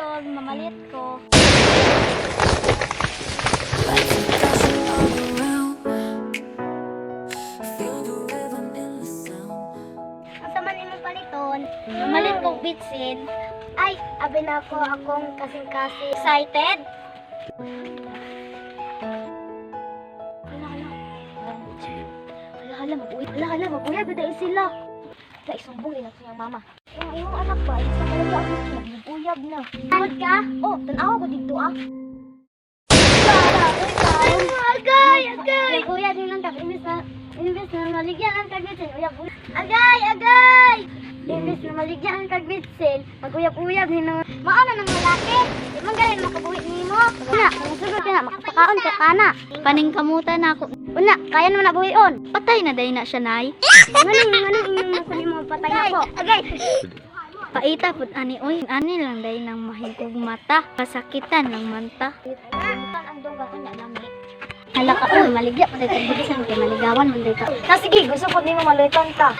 dayon, mamalit ko. Asa man imong paliton, mamalit ko bitsin. Ay, abi na ko akong kasing-kasing. Excited? Hala, mag-uyab na dahil sila. Dahil sumbungin na siyang mama. Yung iyong anak ba, isa talaga ako siya, mag-uyab na. Tawad ka? Oh, tanaw ko dito ah. Agay! Nag-uyab din lang imbis na maligyan ang kagbitsin. Agay! Imbis na maligyan ang kagbitsin, mag-uyab-uyab din naman. Maano ng malaki? Di man galing makabuhi ni mo. Una, masugod ka na, makapakaon ka kana. Paning kamutan ako. Una, kaya naman na buhion. Patay na dahil na siya, nay. Nganong inyong kunin mo patay na po. Agay! Paita po, ani lang dahil ng mahigog mata. Pasakitan ng manta. Ang duga ko na lami. Hala ka, maligya pa dito. Budisan kay maligawan mo dito. Sige, gusto ko din mo malitan ta.